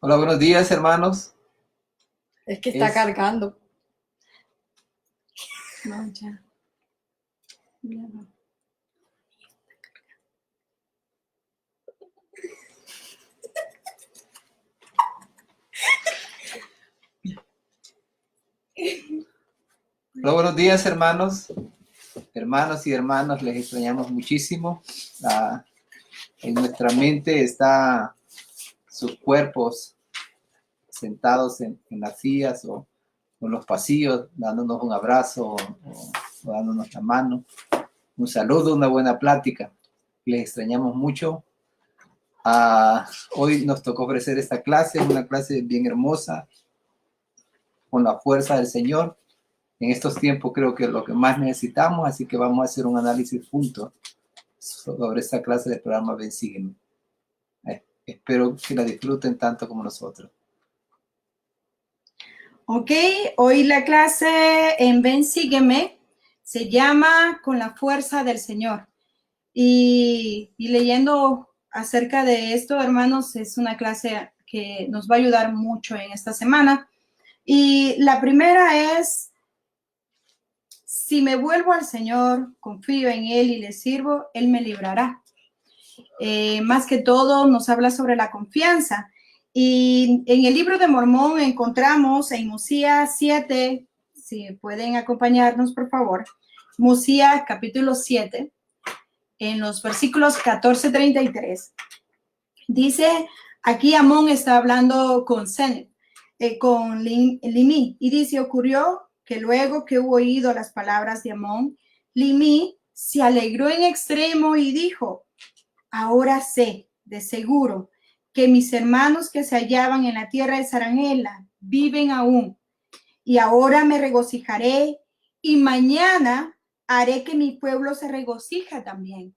Hola, buenos días, hermanos. Es que está cargando. No, ya. Ya no. Hola, buenos días, hermanos. Hermanos y hermanas, les extrañamos muchísimo. En nuestra mente está sus cuerpos sentados en las sillas o en los pasillos, dándonos un abrazo o dándonos la mano, un saludo, una buena plática. Les extrañamos mucho. Hoy nos tocó ofrecer esta clase, una clase bien hermosa, con la fuerza del Señor. En estos tiempos creo que es lo que más necesitamos, así que vamos a hacer un análisis juntos sobre esta clase de programa Ven, Sígueme. Espero que la disfruten tanto como nosotros. Ok, hoy la clase en Ven, Sígueme se llama Con la fuerza del Señor. Y leyendo acerca de esto, hermanos, es una clase que nos va a ayudar mucho en esta semana. Y la primera es, si me vuelvo al Señor, confío en Él y le sirvo, Él me librará. Más que todo nos habla sobre la confianza. Y en el libro de Mormón encontramos en Mosías 7, si pueden acompañarnos, por favor, Mosías capítulo 7, en los versículos 14-33, dice, aquí Amón está hablando con Sened, con Limí, y dice, ocurrió que luego que hubo oído las palabras de Amón, Limí se alegró en extremo y dijo, ahora sé de seguro que mis hermanos que se hallaban en la tierra de Zarangela viven aún, y ahora me regocijaré y mañana haré que mi pueblo se regocija también.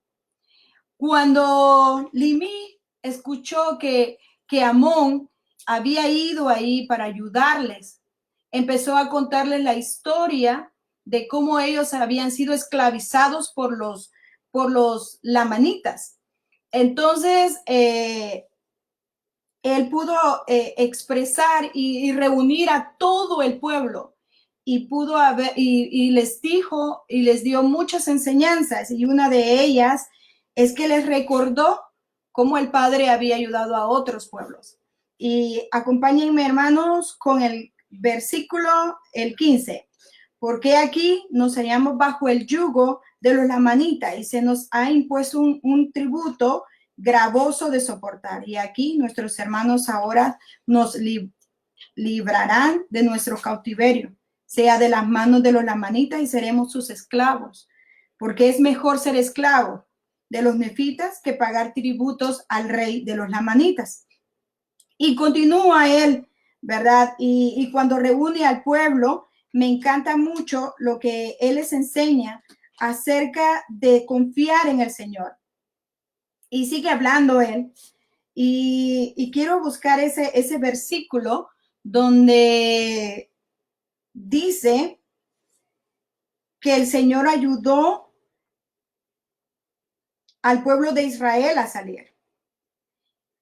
Cuando Limí escuchó que Amón había ido ahí para ayudarles, empezó a contarles la historia de cómo ellos habían sido esclavizados por los lamanitas. Entonces, él pudo expresar y reunir a todo el pueblo y pudo haber, y les dijo y les dio muchas enseñanzas, y una de ellas es que les recordó cómo el Padre había ayudado a otros pueblos. Y acompáñenme, hermanos, con el versículo el 15. Porque aquí nos hallamos bajo el yugo de los lamanitas y se nos ha impuesto un tributo gravoso de soportar. Y aquí nuestros hermanos ahora nos librarán de nuestro cautiverio, sea de las manos de los lamanitas, y seremos sus esclavos. Porque es mejor ser esclavo de los nefitas que pagar tributos al rey de los lamanitas. Y continúa él, ¿verdad? Y cuando reúne al pueblo, me encanta mucho lo que él les enseña acerca de confiar en el Señor. Y sigue hablando él. Y quiero buscar ese versículo donde dice que el Señor ayudó al pueblo de Israel a salir.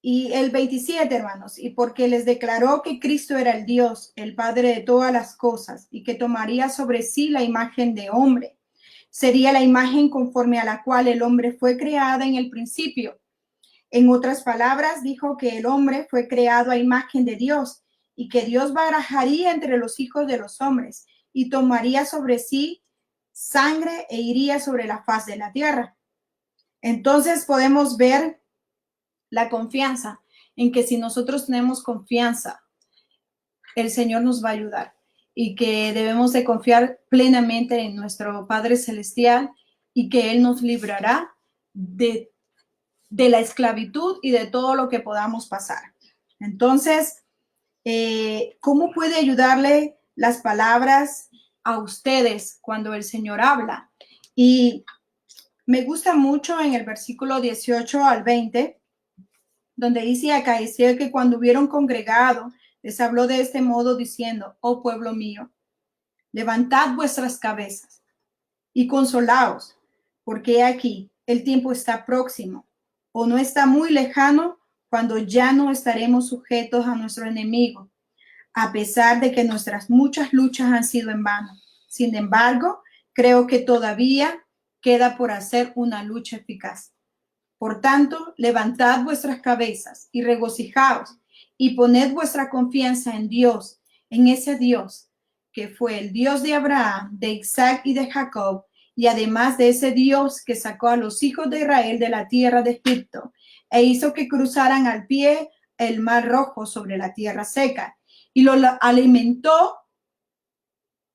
Y el 27, hermanos, y porque les declaró que Cristo era el Dios, el Padre de todas las cosas, y que tomaría sobre sí la imagen de hombre. Sería la imagen conforme a la cual el hombre fue creada en el principio. En otras palabras, dijo que el hombre fue creado a imagen de Dios y que Dios barajaría entre los hijos de los hombres y tomaría sobre sí sangre e iría sobre la faz de la tierra. Entonces podemos ver la confianza en que si nosotros tenemos confianza, el Señor nos va a ayudar, y que debemos de confiar plenamente en nuestro Padre Celestial y que Él nos librará de la esclavitud y de todo lo que podamos pasar. Entonces, ¿cómo puede ayudarle las palabras a ustedes cuando el Señor habla? Y me gusta mucho en el versículo 18 al 20, donde dice, acaeció que cuando hubieron congregado, les habló de este modo diciendo, oh pueblo mío, levantad vuestras cabezas y consolaos, porque aquí el tiempo está próximo, o no está muy lejano, cuando ya no estaremos sujetos a nuestro enemigo, a pesar de que nuestras muchas luchas han sido en vano. Sin embargo, creo que todavía queda por hacer una lucha eficaz. Por tanto, levantad vuestras cabezas y regocijaos y poned vuestra confianza en Dios, en ese Dios que fue el Dios de Abraham, de Isaac y de Jacob, y además de ese Dios que sacó a los hijos de Israel de la tierra de Egipto e hizo que cruzaran al pie el mar rojo sobre la tierra seca y lo alimentó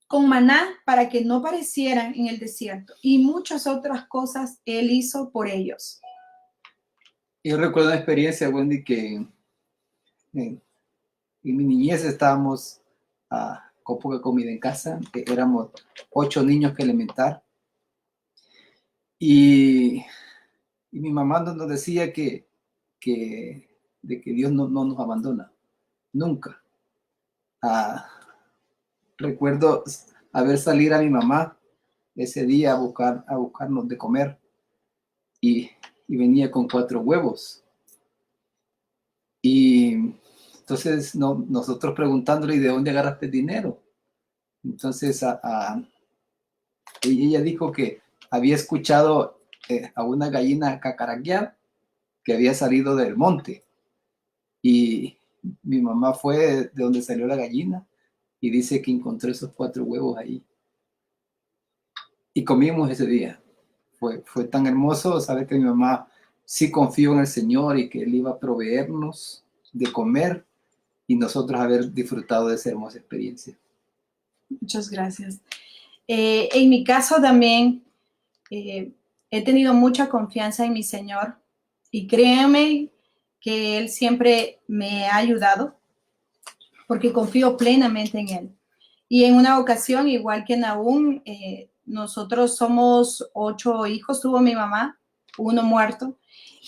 con maná para que no parecieran en el desierto, y muchas otras cosas él hizo por ellos. Yo recuerdo una experiencia, Wendy, que en mi niñez estábamos con poca comida en casa, que éramos 8 niños que alimentar, y mi mamá nos decía de que Dios no nos abandona, nunca. Recuerdo ver salir a mi mamá ese día a buscarnos de comer, y venía con 4 huevos. Y entonces nosotros preguntándole, ¿y de dónde agarraste dinero? Entonces ella dijo que había escuchado a una gallina cacaraquear que había salido del monte. Y mi mamá fue de donde salió la gallina y dice que encontró esos 4 huevos ahí. Y comimos ese día. Fue tan hermoso saber que mi mamá sí confió en el Señor y que Él iba a proveernos de comer, y nosotros haber disfrutado de esa hermosa experiencia. Muchas gracias. En mi caso también he tenido mucha confianza en mi Señor, y créeme que Él siempre me ha ayudado porque confío plenamente en Él. Y en una ocasión, igual que Nahum, nosotros somos 8 hijos, tuvo mi mamá, 1 muerto.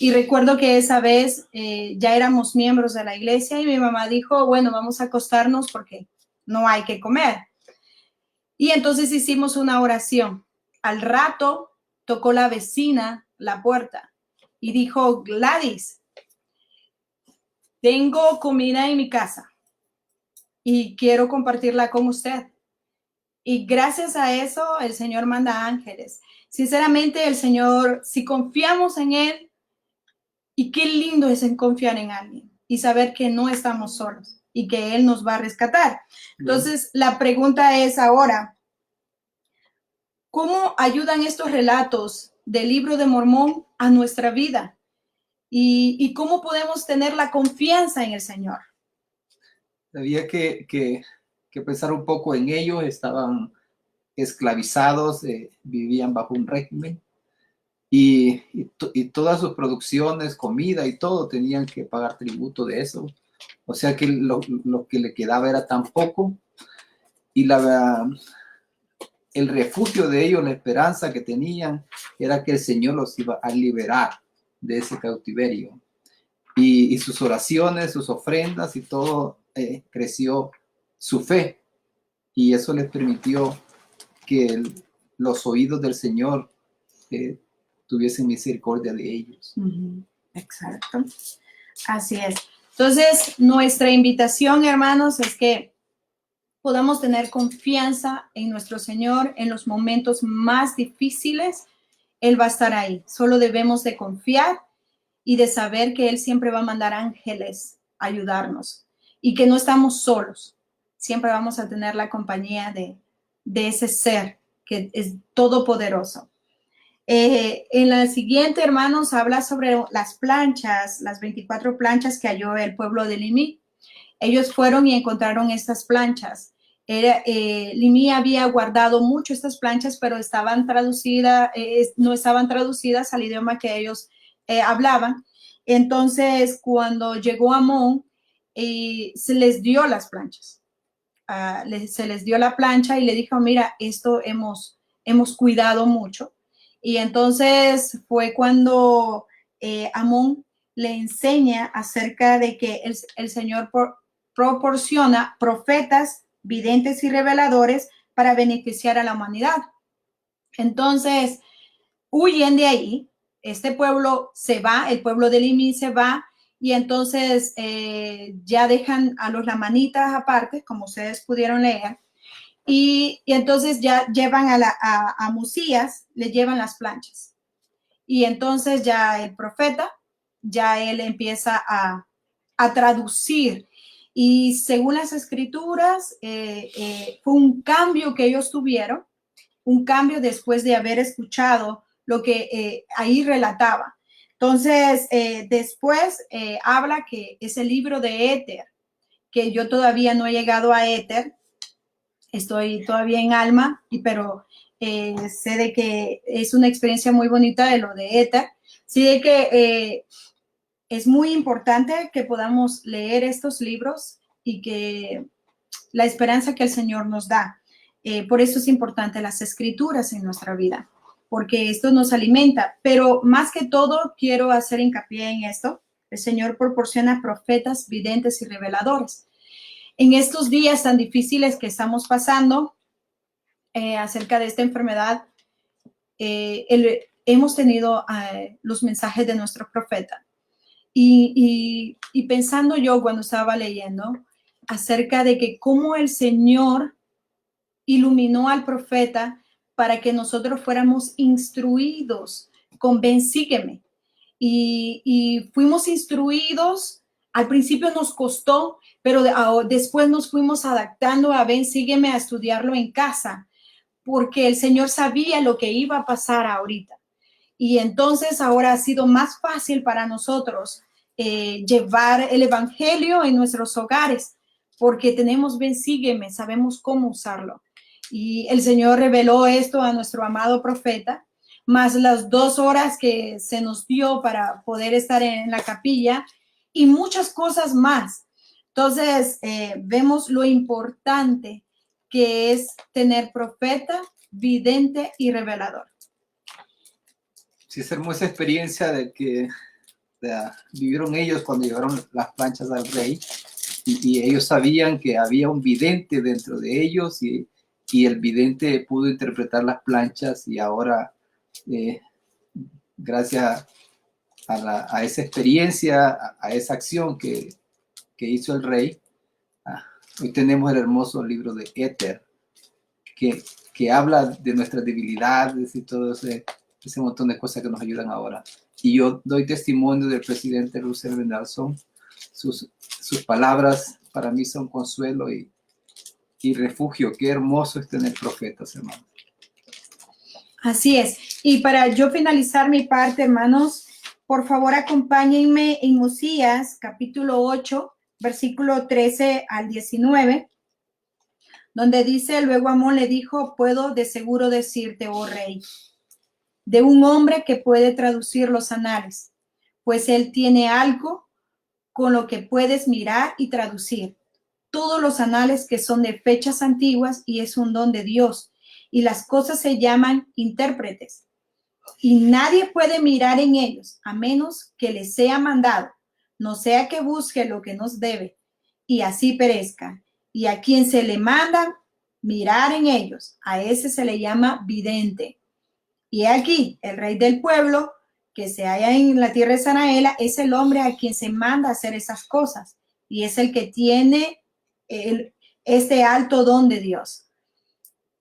Y recuerdo que esa vez ya éramos miembros de la iglesia y mi mamá dijo, bueno, vamos a acostarnos porque no hay que comer. Y entonces hicimos una oración. Al rato tocó la vecina la puerta y dijo, Gladys, tengo comida en mi casa y quiero compartirla con usted. Y gracias a eso el Señor manda ángeles. Sinceramente, el Señor, si confiamos en Él, y qué lindo es en confiar en alguien y saber que no estamos solos y que Él nos va a rescatar. Entonces, la pregunta es ahora, ¿cómo ayudan estos relatos del libro de Mormón a nuestra vida? ¿Y cómo podemos tener la confianza en el Señor? Había que pensar un poco en ellos. Estaban esclavizados, vivían bajo un régimen, y todas sus producciones, comida y todo, tenían que pagar tributo de eso. O sea que lo que le quedaba era tan poco, y el refugio de ellos, la esperanza que tenían, era que el Señor los iba a liberar de ese cautiverio. Y sus oraciones, sus ofrendas y todo, creció su fe, y eso les permitió que los oídos del Señor tuviesen misericordia de ellos. Exacto. Así es. Entonces, nuestra invitación, hermanos, es que podamos tener confianza en nuestro Señor en los momentos más difíciles. Él va a estar ahí. Solo debemos de confiar y de saber que Él siempre va a mandar ángeles a ayudarnos y que no estamos solos. Siempre vamos a tener la compañía de ese ser que es todopoderoso. En la siguiente, hermanos, habla sobre las planchas, las 24 planchas que halló el pueblo de Limí. Ellos fueron y encontraron estas planchas. Limí había guardado mucho estas planchas, pero estaban traducidas, no estaban traducidas al idioma que ellos hablaban. Entonces, cuando llegó Amón, se les dio las planchas. Se les dio la plancha y le dijo, mira, esto hemos cuidado mucho. Y entonces fue cuando Amón le enseña acerca de que el Señor proporciona profetas, videntes y reveladores para beneficiar a la humanidad. Entonces, huyen de ahí, este pueblo se va, el pueblo de Limí se va, y entonces ya dejan a los lamanitas aparte, como ustedes pudieron leer, y entonces ya llevan a Musías, le llevan las planchas. Y entonces ya el profeta, ya él empieza a traducir. Y según las escrituras, fue un cambio que ellos tuvieron, un cambio después de haber escuchado lo que ahí relataba. Entonces, después habla que es el libro de Éter, que yo todavía no he llegado a Éter, estoy todavía en Alma, pero sé de que es una experiencia muy bonita de lo de Éter. Sí, de que es muy importante que podamos leer estos libros y que la esperanza que el Señor nos da. Por eso es importante las escrituras en nuestra vida, porque esto nos alimenta. Pero más que todo, quiero hacer hincapié en esto. El Señor proporciona profetas, videntes y reveladores. En estos días tan difíciles que estamos pasando acerca de esta enfermedad, hemos tenido los mensajes de nuestro profeta. Y pensando yo cuando estaba leyendo acerca de que cómo el Señor iluminó al profeta para que nosotros fuéramos instruidos con ven, sígueme. Y fuimos instruidos, al principio nos costó, pero después nos fuimos adaptando a ven, sígueme, a estudiarlo en casa, porque el Señor sabía lo que iba a pasar ahorita. Y entonces ahora ha sido más fácil para nosotros llevar el evangelio en nuestros hogares, porque tenemos ven, sígueme, sabemos cómo usarlo. Y el Señor reveló esto a nuestro amado profeta, más las 2 horas que se nos dio para poder estar en la capilla y muchas cosas más. Entonces, vemos lo importante que es tener profeta, vidente y revelador. Sí, es hermosa experiencia de que vivieron ellos cuando llevaron las planchas al rey y ellos sabían que había un vidente dentro de ellos y el vidente pudo interpretar las planchas y ahora gracias a esa experiencia, a esa acción que hizo el rey, hoy tenemos el hermoso libro de Éter que habla de nuestras debilidades y todo ese montón de cosas que nos ayudan ahora. Y yo doy testimonio del presidente Russell M. Nelson. Sus palabras para mí son consuelo y refugio. Qué hermoso es tener profetas, hermanos. Así es. Y para yo finalizar mi parte, hermanos, por favor acompáñenme en Musías, capítulo 8, versículo 13 al 19, donde dice, luego Amón le dijo, puedo de seguro decirte, oh rey, de un hombre que puede traducir los anales, pues él tiene algo con lo que puedes mirar y traducir todos los anales que son de fechas antiguas y es un don de Dios. Y las cosas se llaman intérpretes. Y nadie puede mirar en ellos a menos que les sea mandado, no sea que busque lo que nos debe y así perezca. Y a quien se le manda mirar en ellos, a ese se le llama vidente. Y aquí el rey del pueblo que se halla en la tierra de Sanaela es el hombre a quien se manda a hacer esas cosas y es el que tiene este alto don de Dios.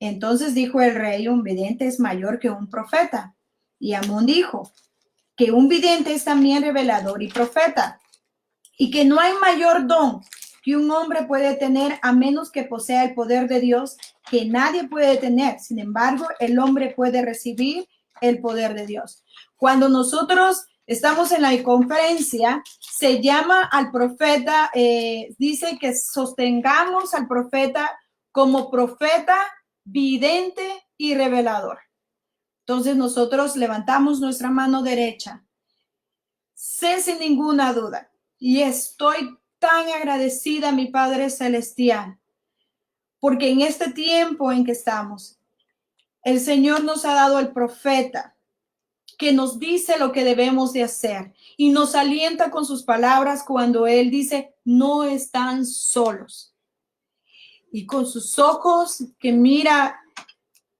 Entonces dijo el rey, un vidente es mayor que un profeta. Y Amón dijo que un vidente es también revelador y profeta y que no hay mayor don que un hombre puede tener a menos que posea el poder de Dios que nadie puede tener. Sin embargo, el hombre puede recibir el poder de Dios. Cuando nosotros estamos en la conferencia, se llama al profeta, dice que sostengamos al profeta como profeta, vidente y revelador. Entonces nosotros levantamos nuestra mano derecha. Sé sin ninguna duda y estoy tan agradecida a mi Padre Celestial, porque en este tiempo en que estamos, el Señor nos ha dado el profeta que nos dice lo que debemos de hacer y nos alienta con sus palabras cuando Él dice, no están solos. Y con sus ojos que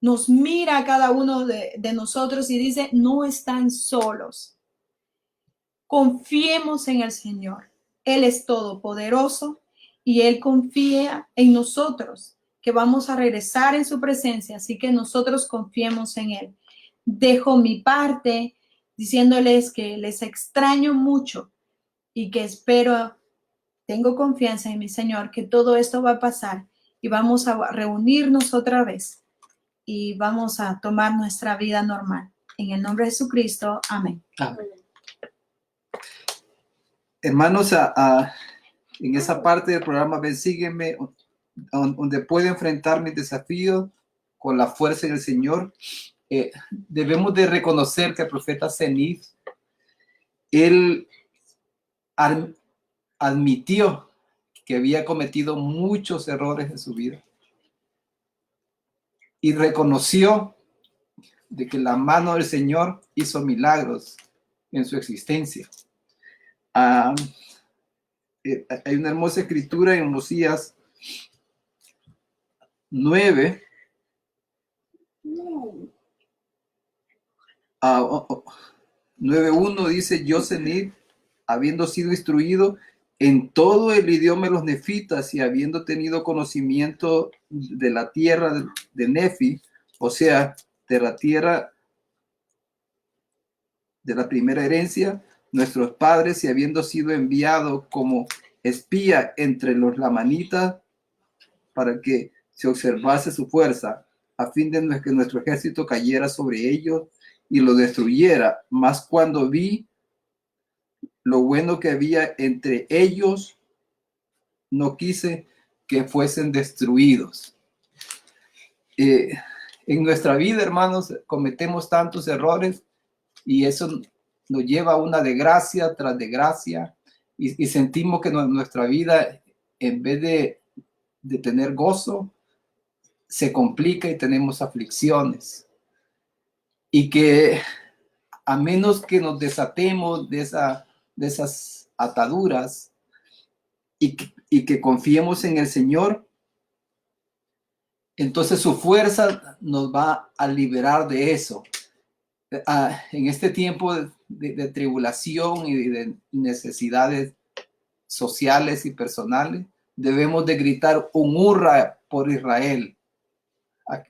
nos mira a cada uno de nosotros y dice, no están solos. Confiemos en el Señor. Él es todopoderoso y Él confía en nosotros, que vamos a regresar en su presencia, así que nosotros confiemos en Él. Dejo mi parte diciéndoles que les extraño mucho y que tengo confianza en mi Señor, que todo esto va a pasar y vamos a reunirnos otra vez y vamos a tomar nuestra vida normal. En el nombre de Jesucristo, amén. Amén. Hermanos, en esa parte del programa Ven, Sígueme, donde puedo enfrentar mis desafíos con la fuerza del Señor, debemos de reconocer que el profeta Zenith, él admitió que había cometido muchos errores en su vida y reconoció de que la mano del Señor hizo milagros en su existencia. Hay una hermosa escritura en Osías 9, 9:1 dice: yo, Zenith, habiendo sido instruido en todo el idioma de los nefitas y habiendo tenido conocimiento de la tierra de Nefi, o sea, de la tierra de la primera herencia, nuestros padres, y habiendo sido enviado como espía entre los lamanitas para que se observase su fuerza, a fin de que nuestro ejército cayera sobre ellos y lo destruyera. Mas cuando vi lo bueno que había entre ellos, no quise que fuesen destruidos. En nuestra vida, hermanos, cometemos tantos errores y eso nos lleva a una desgracia tras desgracia y sentimos que nuestra vida, en vez de tener gozo, se complica y tenemos aflicciones. Y que a menos que nos desatemos de esas ataduras y que confiemos en el Señor, entonces su fuerza nos va a liberar de eso. En este tiempo de tribulación y de necesidades sociales y personales, debemos de gritar un hurra por Israel,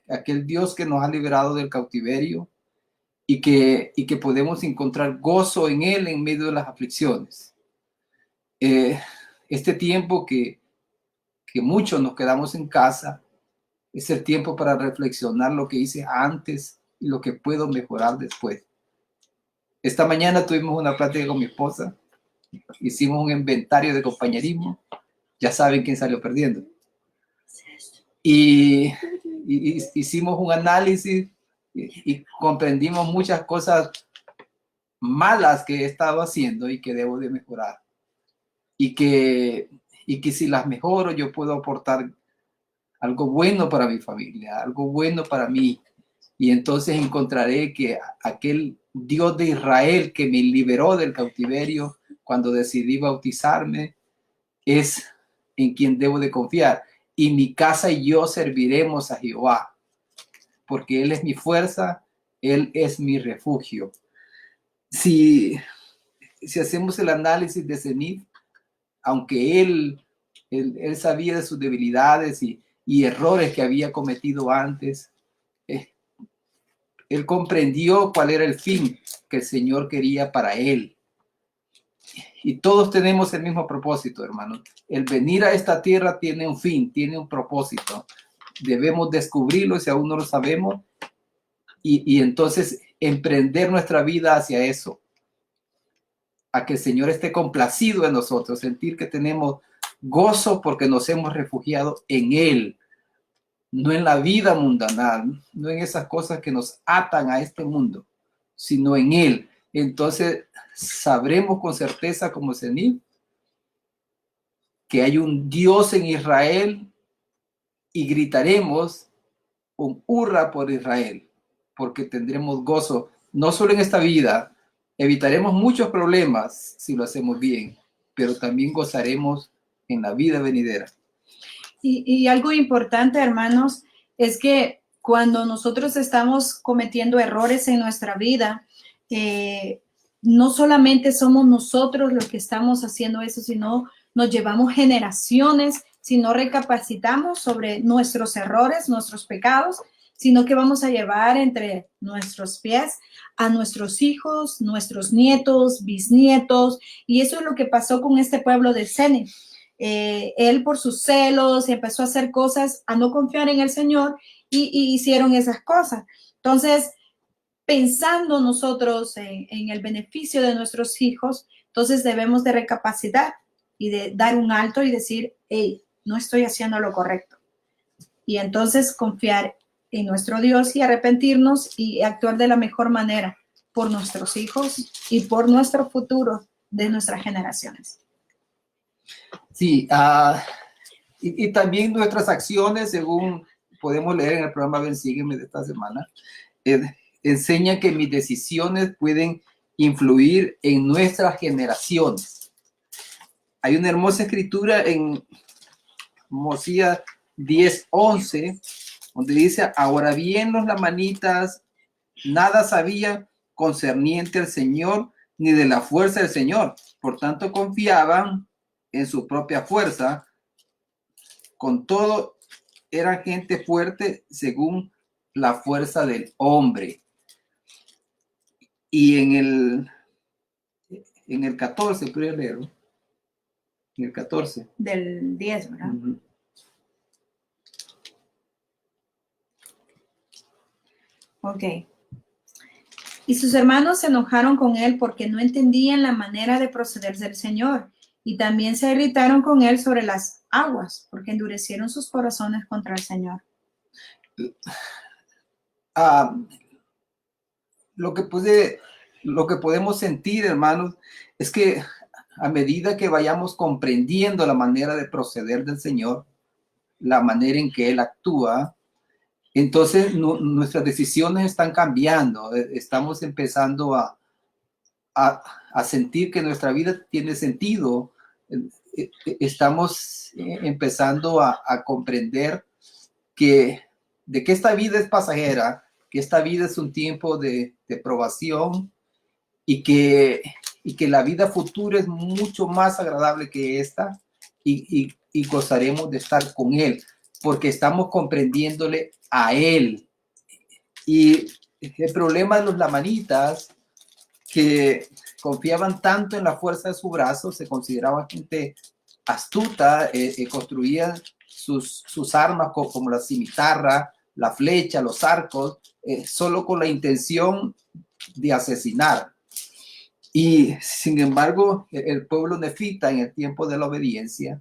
aquel Dios que nos ha liberado del cautiverio y que podemos encontrar gozo en Él en medio de las aflicciones. Este tiempo que muchos nos quedamos en casa es el tiempo para reflexionar lo que hice antes y lo que puedo mejorar después. Esta mañana tuvimos una plática con mi esposa, hicimos un inventario de compañerismo, ya saben quién salió perdiendo. Y hicimos un análisis y comprendimos muchas cosas malas que he estado haciendo y que debo de mejorar. Y que si las mejoro, yo puedo aportar algo bueno para mi familia, algo bueno para mí. Y entonces encontraré que aquel Dios de Israel que me liberó del cautiverio cuando decidí bautizarme es en quien debo de confiar. Y mi casa y yo serviremos a Jehová, porque Él es mi fuerza, Él es mi refugio. Si hacemos el análisis de Zenith, aunque él sabía de sus debilidades y errores que había cometido antes, él comprendió cuál era el fin que el Señor quería para él. Y todos tenemos el mismo propósito, hermanos. El venir a esta tierra tiene un fin, tiene un propósito. Debemos descubrirlo si aún no lo sabemos y entonces emprender nuestra vida hacia eso, a que el Señor esté complacido en nosotros, sentir que tenemos gozo porque nos hemos refugiado en Él, no en la vida mundana, no en esas cosas que nos atan a este mundo, sino en Él. Entonces sabremos con certeza como Zenith que hay un Dios en Israel y gritaremos un hurra por Israel, porque tendremos gozo, no solo en esta vida, evitaremos muchos problemas si lo hacemos bien, pero también gozaremos en la vida venidera. Y algo importante, hermanos, es que cuando nosotros estamos cometiendo errores en nuestra vida, no solamente somos nosotros los que estamos haciendo eso, sino nos llevamos generaciones si no recapacitamos sobre nuestros errores, nuestros pecados, sino que vamos a llevar entre nuestros pies a nuestros hijos, nuestros nietos, bisnietos, y eso es lo que pasó con este pueblo de Cene. Él por sus celos empezó a hacer cosas, a no confiar en el Señor y hicieron esas cosas. Entonces, pensando nosotros en el beneficio de nuestros hijos, entonces debemos de recapacitar y de dar un alto y decir, hey, no estoy haciendo lo correcto. Y entonces confiar en nuestro Dios y arrepentirnos y actuar de la mejor manera por nuestros hijos y por nuestro futuro de nuestras generaciones. Sí, y también nuestras acciones, según podemos leer en el programa Ven, Sígueme de esta semana, enseña que mis decisiones pueden influir en nuestras generaciones. Hay una hermosa escritura en Mosías 10:11, donde dice, ahora bien los lamanitas nada sabían concerniente al Señor ni de la fuerza del Señor, por tanto confiaban en su propia fuerza, con todo eran gente fuerte según la fuerza del hombre. Y en el 14, puede leerlo. En el 14. Del 10, ¿verdad? Uh-huh. Ok. Y sus hermanos se enojaron con él porque no entendían la manera de proceder del Señor. Y también se irritaron con él sobre las aguas, porque endurecieron sus corazones contra el Señor. Lo que podemos sentir, hermanos, es que a medida que vayamos comprendiendo la manera de proceder del Señor, la manera en que Él actúa, entonces nuestras decisiones están cambiando. Estamos empezando a sentir que nuestra vida tiene sentido. Estamos empezando a comprender de que esta vida es pasajera, que esta vida es un tiempo de probación y que la vida futura es mucho más agradable que esta y gozaremos de estar con Él, porque estamos comprendiéndole a Él. Y el problema de los lamanitas, que confiaban tanto en la fuerza de su brazo, se consideraban gente astuta, construían sus armas como la cimitarra, la flecha, los arcos, solo con la intención de asesinar. Y sin embargo, el pueblo nefita en el tiempo de la obediencia,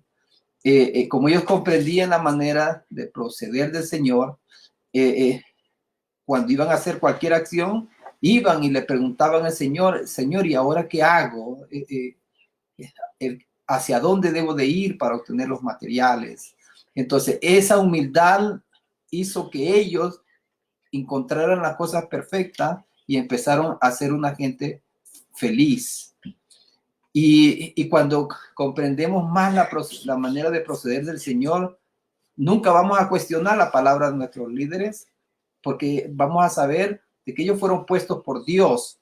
como ellos comprendían la manera de proceder del Señor, cuando iban a hacer cualquier acción, iban y le preguntaban al Señor, Señor, ¿y ahora qué hago? ¿Hacia dónde debo de ir para obtener los materiales? Entonces, esa humildad hizo que ellos encontraran las cosas perfectas y empezaron a ser una gente feliz. Y cuando comprendemos más la manera de proceder del Señor, nunca vamos a cuestionar la palabra de nuestros líderes, porque vamos a saber de que ellos fueron puestos por Dios,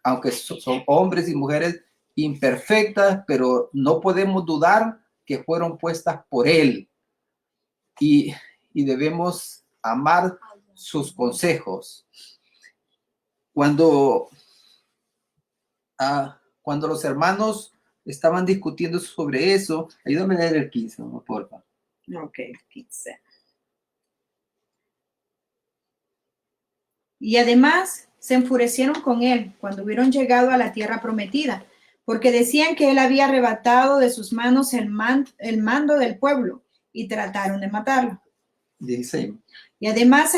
aunque son hombres y mujeres imperfectas, pero no podemos dudar que fueron puestas por Él. Y debemos amar sus consejos. Cuando los hermanos estaban discutiendo sobre eso, ayúdame a leer el 15, ¿no? Por favor. Ok, 15. Y además se enfurecieron con él cuando hubieron llegado a la tierra prometida, porque decían que él había arrebatado de sus manos el mando del pueblo y trataron de matarlo. 16. Y además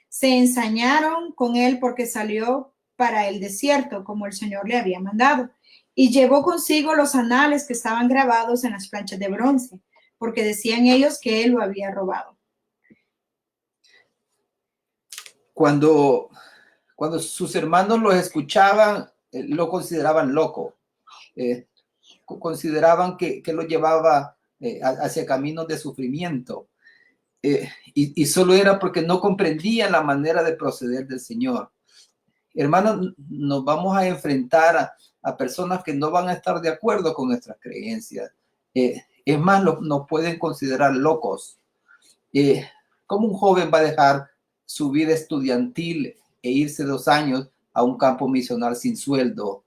se ensañaron con él porque salió para el desierto, como el Señor le había mandado, y llevó consigo los anales que estaban grabados en las planchas de bronce, porque decían ellos que él lo había robado. Cuando sus hermanos los escuchaban, lo consideraban loco. Consideraban que lo llevaba hacia caminos de sufrimiento. Y solo era porque no comprendían la manera de proceder del Señor. hermanos, nos vamos a enfrentar a personas que no van a estar de acuerdo con nuestras creencias. Es más, nos pueden considerar locos. ¿Cómo un joven va a dejar su vida estudiantil e irse 2 años a un campo misional sin sueldo?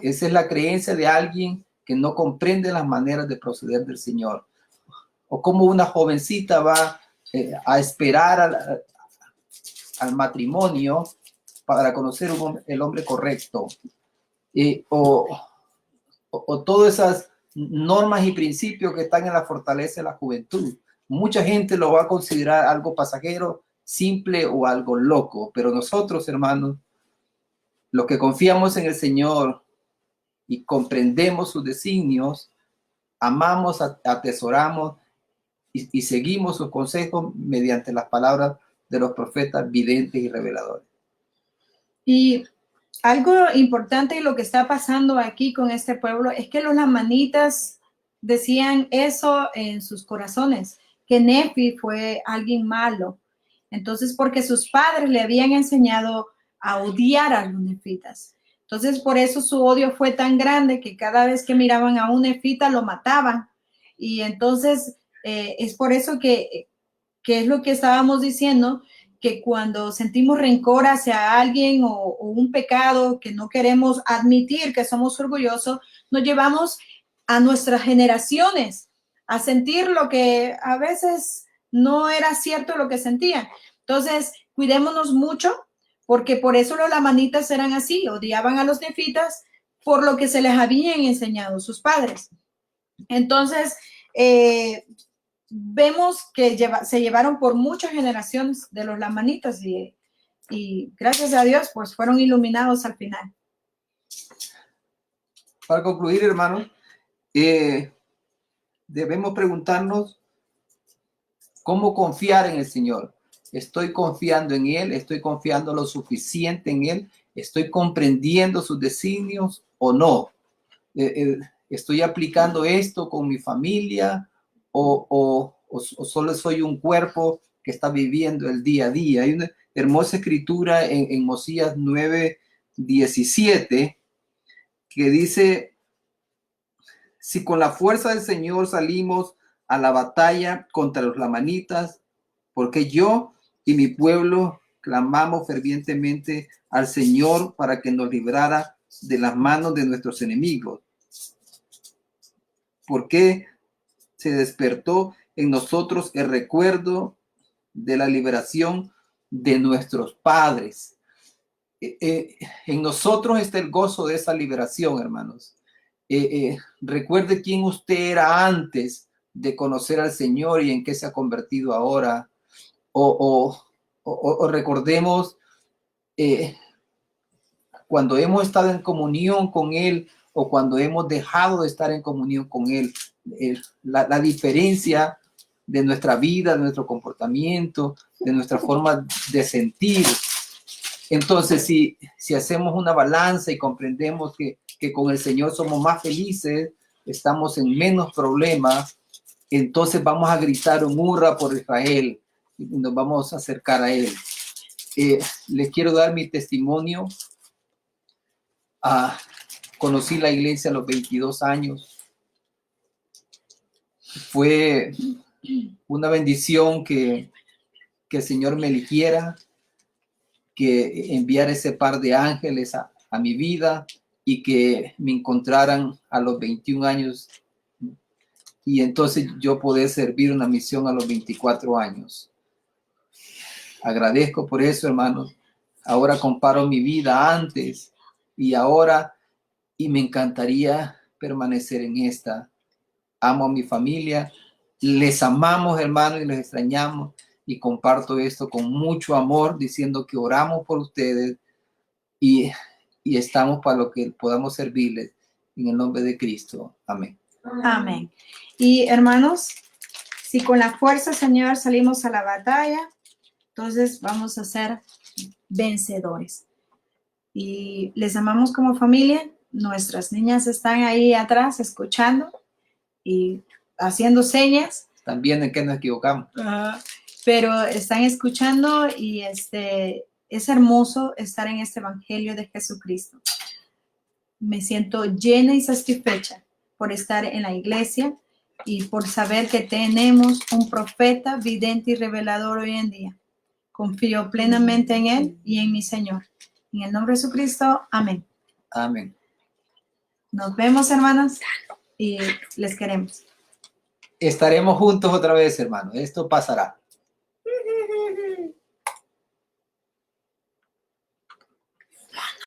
Esa es la creencia de alguien que no comprende las maneras de proceder del Señor. O cómo una jovencita va a esperar al matrimonio para conocer el hombre correcto. O todas esas normas y principios que están en la fortaleza de la juventud. Mucha gente lo va a considerar algo pasajero, simple o algo loco, pero nosotros, hermanos, los que confiamos en el Señor y comprendemos sus designios, amamos, atesoramos y seguimos sus consejos mediante las palabras de los profetas videntes y reveladores. Y algo importante y lo que está pasando aquí con este pueblo es que los lamanitas decían eso en sus corazones, que Nefi fue alguien malo. Entonces, porque sus padres le habían enseñado a odiar a los nefitas. Entonces, por eso su odio fue tan grande que cada vez que miraban a un nefita lo mataban. Y entonces, es por eso que es lo que estábamos diciendo, que cuando sentimos rencor hacia alguien o un pecado que no queremos admitir, que somos orgullosos, nos llevamos a nuestras generaciones a sentir lo que a veces no era cierto lo que sentían. Entonces, cuidémonos mucho, porque por eso los lamanitas eran así, odiaban a los nefitas por lo que se les habían enseñado sus padres. Entonces, vemos que se llevaron por muchas generaciones de los lamanitas y gracias a Dios, pues fueron iluminados al final. Para concluir, hermanos, debemos preguntarnos cómo confiar en el Señor. ¿Estoy confiando en Él? ¿Estoy confiando lo suficiente en Él? ¿Estoy comprendiendo sus designios o no? ¿Estoy aplicando esto con mi familia o solo soy un cuerpo que está viviendo el día a día? Hay una hermosa escritura en Mosías 9:17 que dice: si con la fuerza del Señor salimos a la batalla contra los lamanitas, porque yo y mi pueblo clamamos fervientemente al Señor para que nos librara de las manos de nuestros enemigos. Porque se despertó en nosotros el recuerdo de la liberación de nuestros padres. En nosotros está el gozo de esa liberación, hermanos. Recuerde quién usted era antes de conocer al Señor y en qué se ha convertido ahora. O recordemos cuando hemos estado en comunión con Él o cuando hemos dejado de estar en comunión con Él, la diferencia de nuestra vida, de nuestro comportamiento, de nuestra forma de sentir. Entonces, si hacemos una balanza y comprendemos que con el Señor somos más felices, estamos en menos problemas, entonces vamos a gritar un hurra por Israel y nos vamos a acercar a Él. Les quiero dar mi testimonio. Conocí la iglesia a los 22 años. Fue una bendición que el Señor me eligiera, que enviara ese par de ángeles a mi vida y que me encontraran a los 21 años y entonces yo poder servir una misión a los 24 años. Agradezco por eso, hermanos. Ahora comparo mi vida antes y ahora y me encantaría permanecer en esta. Amo a mi familia, les amamos, hermanos, y les extrañamos y comparto esto con mucho amor, diciendo que oramos por ustedes y estamos para lo que podamos servirles en el nombre de Cristo. Amén. Amén. Y hermanos, si con la fuerza, Señor, salimos a la batalla, entonces vamos a ser vencedores. Y les amamos como familia. Nuestras niñas están ahí atrás escuchando y haciendo señas. También en que nos equivocamos. Pero están escuchando y Es hermoso estar en este Evangelio de Jesucristo. Me siento llena y satisfecha por estar en la iglesia y por saber que tenemos un profeta, vidente y revelador hoy en día. Confío plenamente en Él y en mi Señor. En el nombre de Jesucristo, amén. Amén. Nos vemos, hermanos, y les queremos. Estaremos juntos otra vez, hermano. Esto pasará.